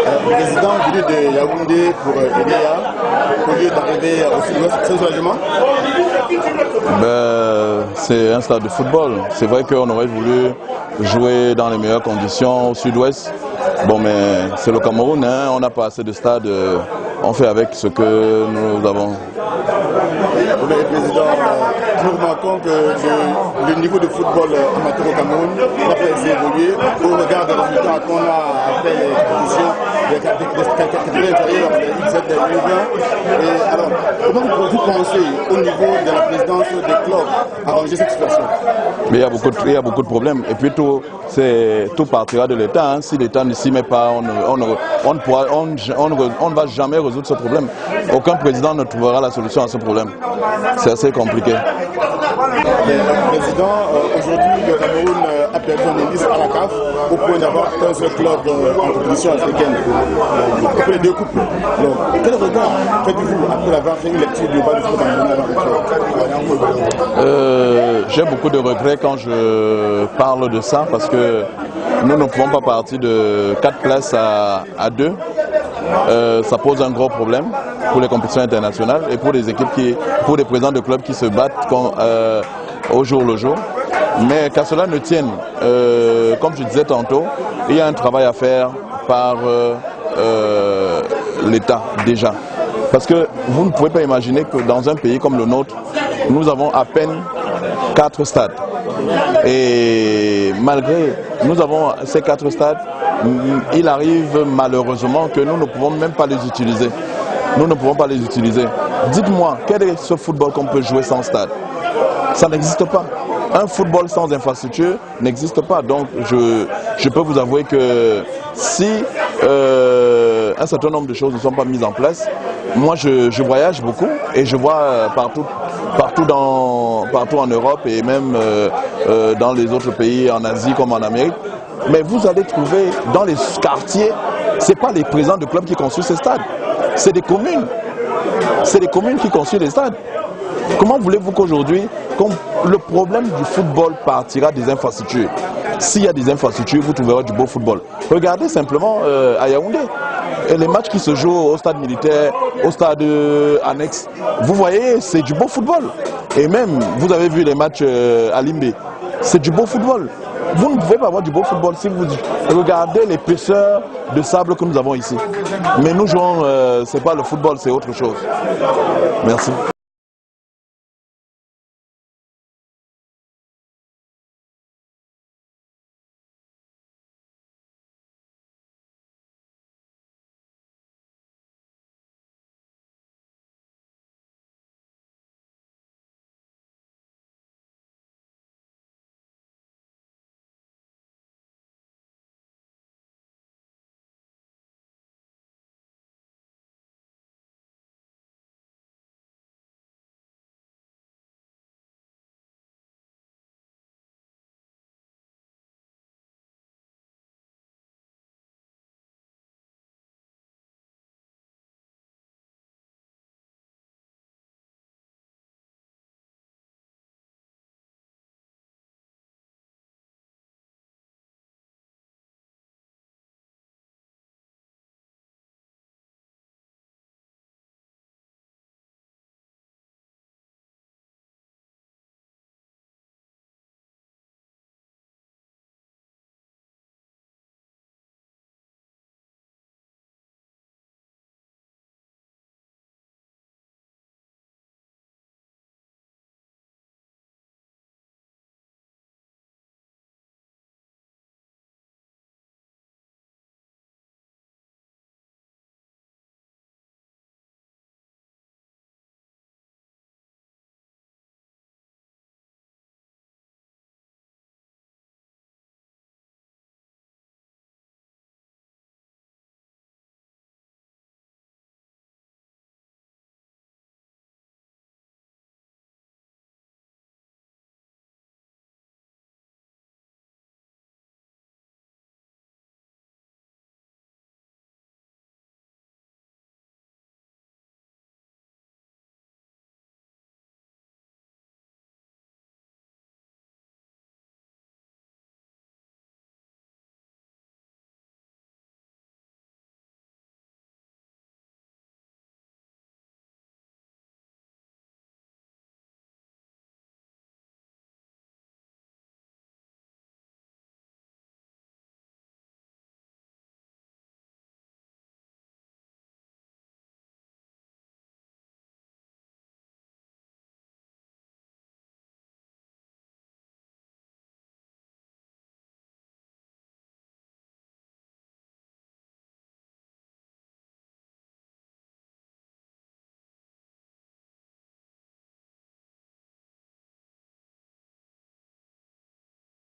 Le président venu de Yaoundé pour Edea, au lieu d'arriver au Sud-Ouest, c'est un soulagement? C'est un stade de football. C'est vrai qu'on aurait voulu jouer dans les meilleures conditions au Sud-Ouest. Bon, mais c'est le Cameroun, hein, on n'a pas assez de stades. On fait avec ce que nous avons. Le président, nous remarquons que le niveau de football amateur au Cameroun n'a pas assez évolué. Au regard des résultats qu'on a après les compétitions des catégories inférieures, les U17, les U20. Et alors, comment vous pensez au niveau de la présidence des clubs arranger cette situation? Mais il y a beaucoup de problèmes. Et puis tout partira de l'État. Hein. Si l'État ne s'y met pas, on ne va jamais résoudre ce problème. Aucun président ne trouvera la solution à ce problème. C'est assez compliqué. Le président, aujourd'hui, le Cameroun a perdu son indice à la CAF au point d'avoir un seul club en compétition africaine. Après les deux couples. Donc, quel regard faites-vous après avoir fait une lecture globale du Cameroun? J'ai beaucoup de regrets quand je parle de ça parce que nous ne pouvons pas partir de 4 places à 2. Ça pose un gros problème pour les compétitions internationales et pour les équipes pour les présidents de clubs qui se battent au jour le jour. Mais qu'à cela ne tienne, comme je disais tantôt, il y a un travail à faire par l'État déjà. Parce que vous ne pouvez pas imaginer que dans un pays comme le nôtre, nous avons à peine 4 stades. Et malgré nous avons ces 4 stades, il arrive malheureusement que nous ne pouvons même pas les utiliser. Nous ne pouvons pas les utiliser. Dites-moi, quel est ce football qu'on peut jouer sans stade? Ça n'existe pas. Un football sans infrastructure n'existe pas. Donc je peux vous avouer que si un certain nombre de choses ne sont pas mises en place, moi je voyage beaucoup et je vois partout en Europe et même dans les autres pays en Asie comme en Amérique. Mais vous allez trouver dans les quartiers, ce n'est pas les présidents de clubs qui construisent ces stades, c'est des communes. C'est les communes qui construisent les stades. Comment voulez-vous qu'aujourd'hui, le problème du football partira des infrastructures? S'il y a des infrastructures, vous trouverez du beau football. Regardez simplement à Yaoundé, les matchs qui se jouent au stade militaire, au stade annexe, vous voyez, c'est du beau football. Et même, vous avez vu les matchs à Limbé, c'est du beau football. Vous ne pouvez pas avoir du beau football si vous regardez l'épaisseur de sable que nous avons ici. Mais nous jouons, ce n'est pas le football, c'est autre chose. Merci.